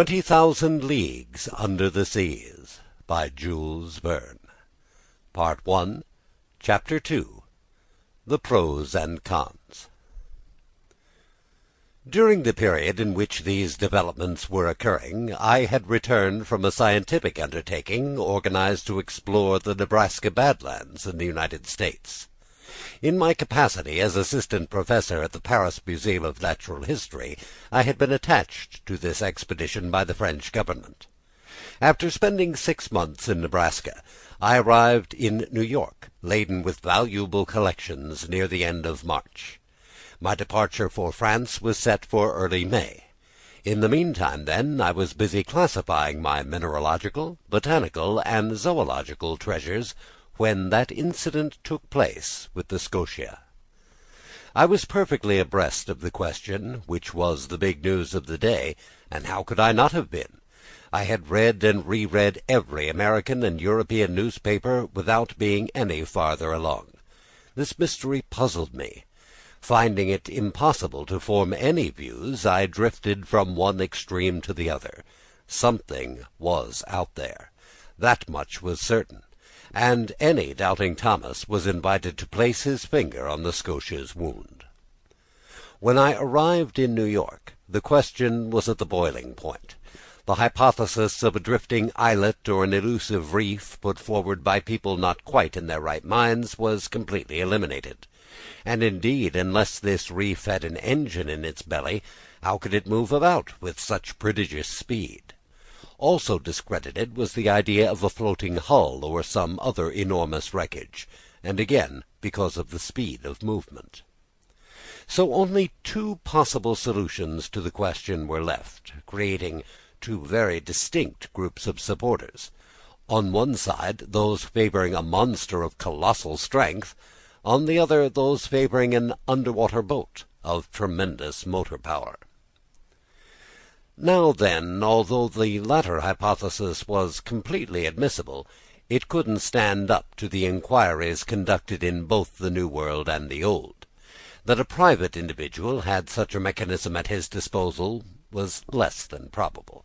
20,000 Leagues Under the Seas by Jules Verne. Part 1, Chapter 2, The Pros and Cons. During the period in which these developments were occurring, I had returned from a scientific undertaking organized to explore the Nebraska Badlands in the United States. In my capacity as assistant professor at the Paris Museum of Natural History, I had been attached to this expedition by the French government. After spending 6 months in Nebraska, I arrived in New York, laden with valuable collections, near the end of March. My departure for France was set for early May. In the meantime, then, I was busy classifying my mineralogical, botanical, and zoological treasures, when that incident took place with the Scotia. I was perfectly abreast of the question, which was the big news of the day, and how could I not have been? I had read and reread every American and European newspaper without being any farther along. This mystery puzzled me. Finding it impossible to form any views, I drifted from one extreme to the other. Something was out there. That much was certain. And any doubting Thomas was invited to place his finger on the Scotia's wound. When I arrived in New York, the question was at the boiling point. The hypothesis of a drifting islet or an elusive reef, put forward by people not quite in their right minds, was completely eliminated. And indeed, unless this reef had an engine in its belly, how could it move about with such prodigious speed? Also discredited was the idea of a floating hull or some other enormous wreckage, and again because of the speed of movement. So only 2 possible solutions to the question were left, creating 2 very distinct groups of supporters. On one side, those favoring a monster of colossal strength; on the other, those favoring an underwater boat of tremendous motor power. Now then, although the latter hypothesis was completely admissible, it couldn't stand up to the inquiries conducted in both the New World and the Old. That a private individual had such a mechanism at his disposal was less than probable.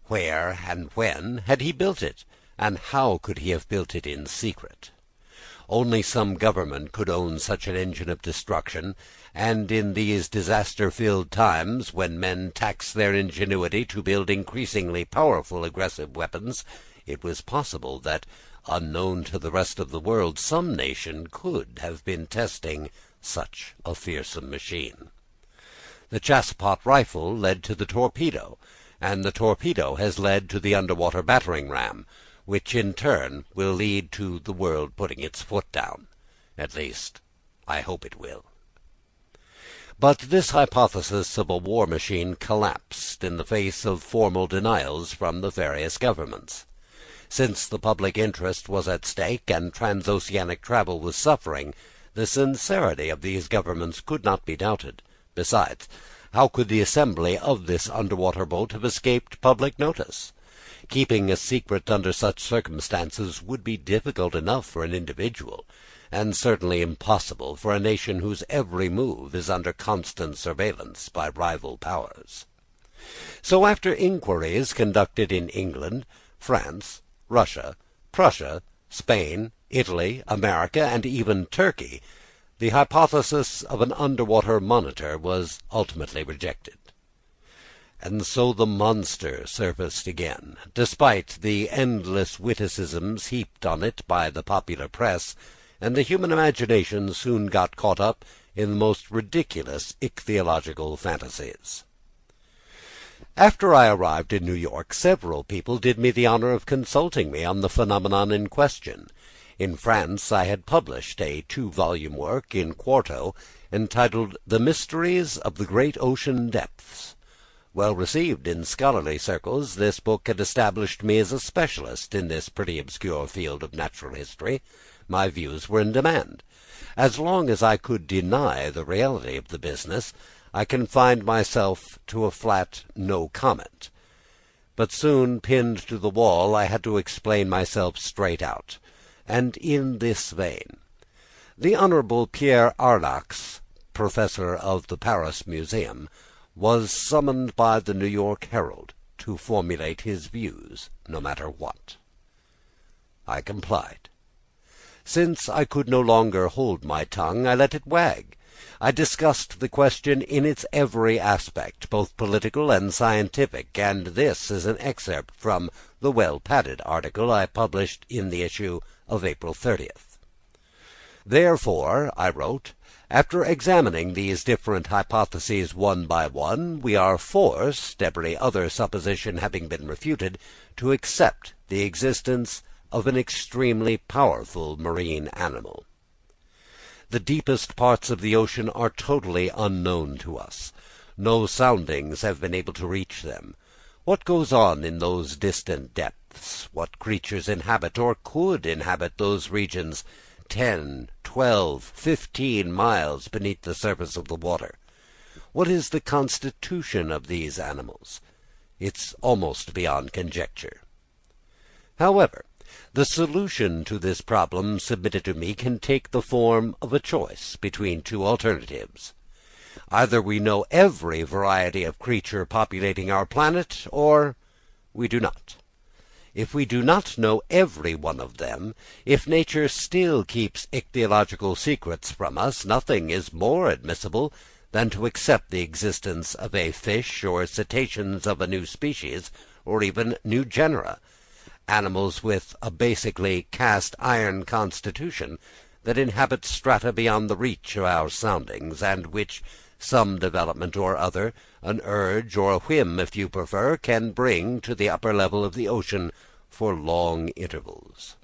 Where and when had he built it, and how could he have built it in secret? Only some government could own such an engine of destruction, and in these disaster-filled times, when men tax their ingenuity to build increasingly powerful aggressive weapons, it was possible that, unknown to the rest of the world, some nation could have been testing such a fearsome machine. The Chassepot rifle led to the torpedo, and the torpedo has led to the underwater battering ram, which in turn will lead to the world putting its foot down. At least, I hope it will. But this hypothesis of a war machine collapsed in the face of formal denials from the various governments. Since the public interest was at stake and transoceanic travel was suffering, the sincerity of these governments could not be doubted. Besides, how could the assembly of this underwater boat have escaped public notice? Keeping a secret under such circumstances would be difficult enough for an individual, and certainly impossible for a nation whose every move is under constant surveillance by rival powers. So after inquiries conducted in England, France, Russia, Prussia, Spain, Italy, America, and even Turkey, the hypothesis of an underwater monitor was ultimately rejected. And so the monster surfaced again, despite the endless witticisms heaped on it by the popular press, and the human imagination soon got caught up in the most ridiculous ichthyological fantasies. After I arrived in New York, several people did me the honor of consulting me on the phenomenon in question. In France I had published a 2-volume work in quarto, entitled The Mysteries of the Great Ocean Depths. Well received in scholarly circles, this book had established me as a specialist in this pretty obscure field of natural history. My views were in demand. As long as I could deny the reality of the business, I confined myself to a flat no comment. But soon, pinned to the wall, I had to explain myself straight out, and in this vein. The Honorable Pierre Aronnax, professor of the Paris Museum, was summoned by the New York Herald to formulate his views, no matter what. I complied. Since I could no longer hold my tongue, I let it wag. I discussed the question in its every aspect, both political and scientific, and this is an excerpt from the well-padded article I published in the issue of April 30th. Therefore, I wrote, after examining these different hypotheses one by one, we are forced, every other supposition having been refuted, to accept the existence of an extremely powerful marine animal. The deepest parts of the ocean are totally unknown to us. No soundings have been able to reach them. What goes on in those distant depths? What creatures inhabit or could inhabit those regions 10, 12, 15 miles beneath the surface of the water? What is the constitution of these animals? It's almost beyond conjecture. However, the solution to this problem submitted to me can take the form of a choice between two alternatives. Either we know every variety of creature populating our planet, or we do not. If we do not know every one of them, if nature still keeps ichthyological secrets from us, nothing is more admissible than to accept the existence of a fish or cetaceans of a new species, or even new genera, animals with a basically cast-iron constitution that inhabit strata beyond the reach of our soundings, and which some development or other, an urge or a whim if you prefer, can bring to the upper level of the ocean for long intervals.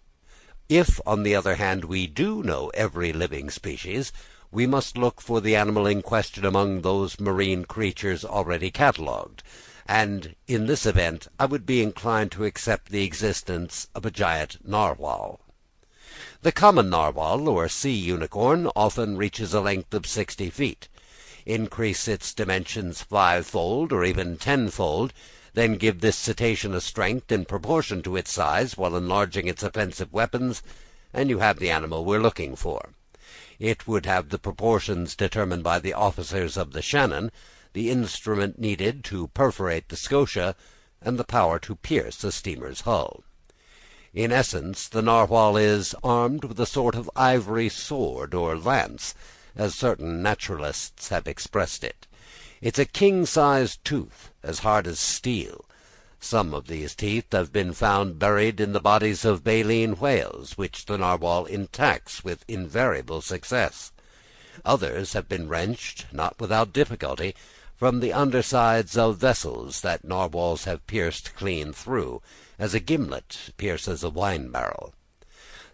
If, on the other hand, we do know every living species, we must look for the animal in question among those marine creatures already catalogued, and in this event I would be inclined to accept the existence of a giant narwhal. The common narwhal, or sea unicorn, often reaches a length of 60 feet. Increase its dimensions 5-fold, or even 10-fold, then give this cetacean a strength in proportion to its size, while enlarging its offensive weapons, and you have the animal we're looking for. It would have the proportions determined by the officers of the Shannon, the instrument needed to perforate the Scotia, and the power to pierce a steamer's hull. In essence, the narwhal is armed with a sort of ivory sword or lance, as certain naturalists have expressed it. It's a king-sized tooth, as hard as steel. Some of these teeth have been found buried in the bodies of baleen whales, which the narwhal attacks with invariable success. Others have been wrenched, not without difficulty, from the undersides of vessels that narwhals have pierced clean through, as a gimlet pierces a wine barrel.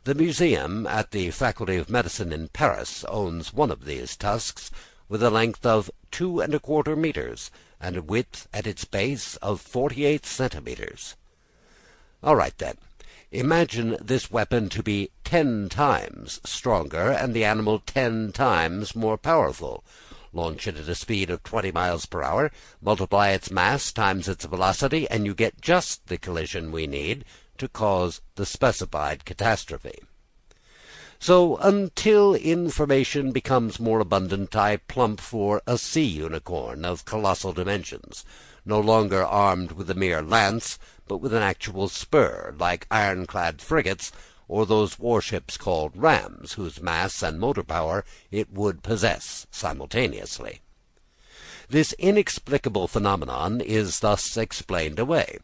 The museum at the Faculty of Medicine in Paris owns one of these tusks, with a length of 2¼ meters, and a width at its base of 48 centimeters. All right, then. Imagine this weapon to be 10 times stronger, and the animal 10 times more powerful. Launch it at a speed of 20 miles per hour, multiply its mass times its velocity, and you get just the collision we need to cause the specified catastrophe. So, until information becomes more abundant, I plump for a sea unicorn of colossal dimensions, no longer armed with a mere lance, but with an actual spur, like ironclad frigates, or those warships called rams, whose mass and motor power it would possess simultaneously. This inexplicable phenomenon is thus explained away,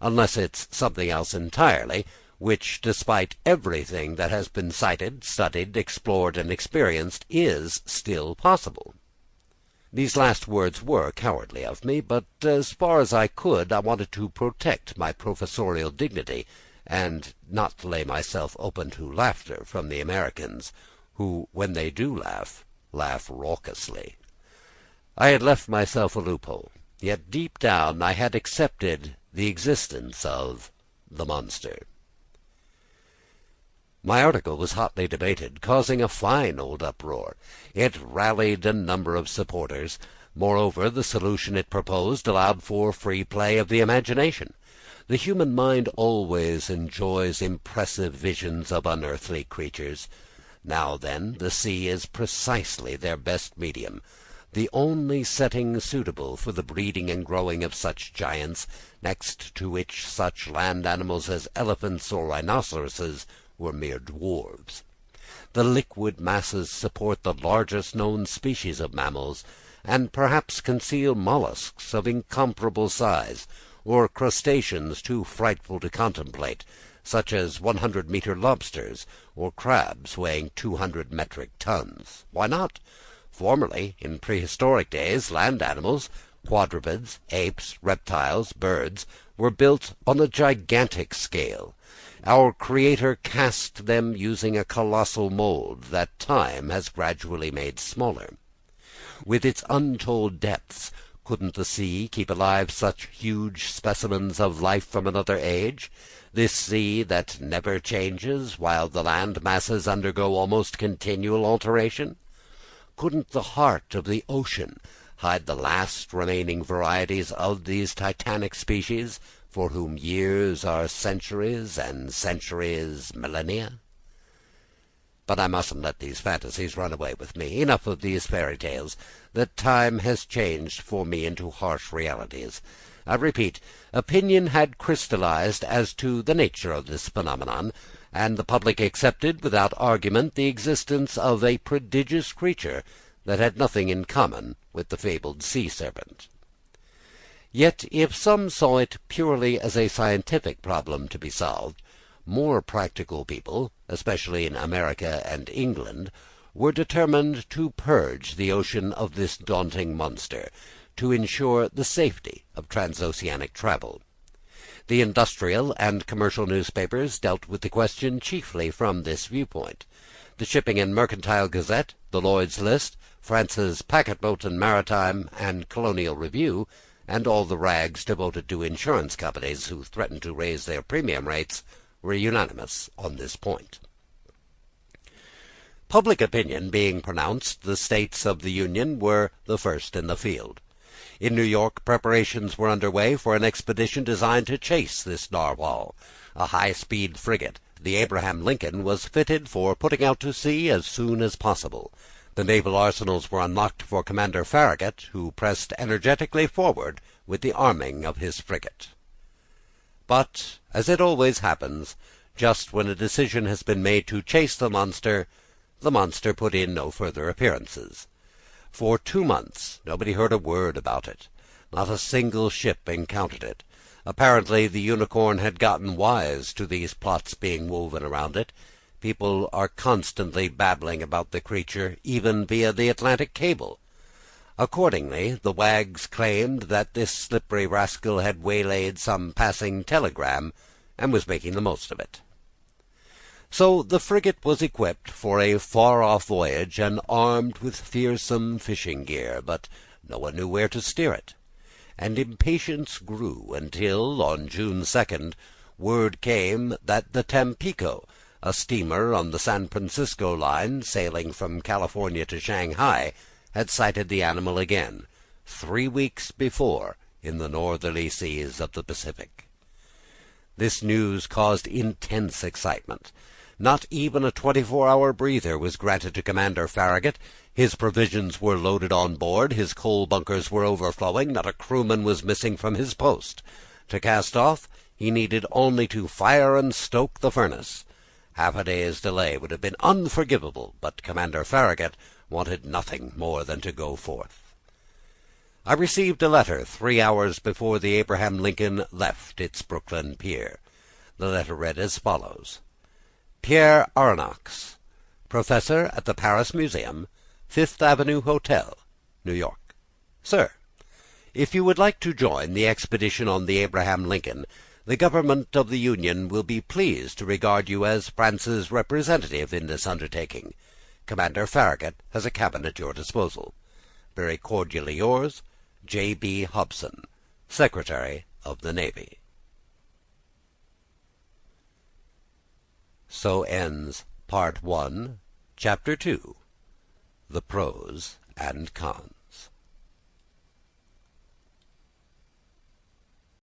unless it's something else entirely, which, despite everything that has been cited, studied, explored, and experienced, is still possible. These last words were cowardly of me, but as far as I could, I wanted to protect my professorial dignity, and not to lay myself open to laughter from the Americans, who, when they do laugh, laugh raucously. I had left myself a loophole, yet deep down I had accepted the existence of the monster. My article was hotly debated, causing a fine old uproar. It rallied a number of supporters. Moreover, the solution it proposed allowed for free play of the imagination. The human mind always enjoys impressive visions of unearthly creatures. Now, then, the sea is precisely their best medium. the only setting suitable for the breeding and growing of such giants, next to which such land animals as elephants or rhinoceroses were mere dwarfs. The liquid masses support the largest known species of mammals, and perhaps conceal mollusks of incomparable size, or crustaceans too frightful to contemplate, such as 100-meter lobsters, or crabs weighing 200 metric tons. Why not? Formerly, in prehistoric days, land animals, quadrupeds, apes, reptiles, birds, were built on a gigantic scale. Our Creator cast them using a colossal mold that time has gradually made smaller. With its untold depths, couldn't the sea keep alive such huge specimens of life from another age? This sea that never changes, while the land masses undergo almost continual alteration? Couldn't the heart of the ocean hide the last remaining varieties of these titanic species, for whom years are centuries and centuries millennia? But I mustn't let these fantasies run away with me. Enough of these fairy tales that time has changed for me into harsh realities. I repeat, opinion had crystallized as to the nature of this phenomenon, and the public accepted without argument the existence of a prodigious creature that had nothing in common with the fabled sea serpent. Yet if some saw it purely as a scientific problem to be solved, more practical people, especially in America and England, were determined to purge the ocean of this daunting monster, to ensure the safety of transoceanic travel. The industrial and commercial newspapers dealt with the question chiefly from this viewpoint. The Shipping and Mercantile Gazette, the Lloyd's List, France's Packet Boat and Maritime and Colonial Review, and all the rags devoted to insurance companies who threatened to raise their premium rates, were unanimous on this point. Public opinion being pronounced, the States of the Union were the first in the field. In New York, preparations were under way for an expedition designed to chase this narwhal. A high-speed frigate, the Abraham Lincoln, was fitted for putting out to sea as soon as possible. The naval arsenals were unlocked for Commander Farragut, who pressed energetically forward with the arming of his frigate. But, as it always happens, just when a decision has been made to chase the monster put in no further appearances. For 2 months nobody heard a word about it. Not a single ship encountered it. Apparently the unicorn had gotten wise to these plots being woven around it. People are constantly babbling about the creature, even via the Atlantic cable. Accordingly, the wags claimed that this slippery rascal had waylaid some passing telegram, and was making the most of it. So the frigate was equipped for a far-off voyage, and armed with fearsome fishing gear, but no one knew where to steer it. And impatience grew until, on June 2nd, word came that the Tampico, a steamer on the San Francisco line, sailing from California to Shanghai, had sighted the animal again, 3 weeks before, in the northerly seas of the Pacific. This news caused intense excitement. Not even a 24-hour breather was granted to Commander Farragut. His provisions were loaded on board, his coal bunkers were overflowing, not a crewman was missing from his post. To cast off, he needed only to fire and stoke the furnace. Half a day's delay would have been unforgivable, but Commander Farragut wanted nothing more than to go forth. I received a letter 3 hours before the Abraham Lincoln left its Brooklyn pier. The letter read as follows: Pierre Aronnax, Professor at the Paris Museum, Fifth Avenue Hotel, New York. Sir, if you would like to join the expedition on the Abraham Lincoln, the government of the Union will be pleased to regard you as France's representative in this undertaking. Commander Farragut has a cabin at your disposal. Very cordially yours, J.B. Hobson, Secretary of the Navy. So ends Part 1, Chapter 2, The Pros and Cons.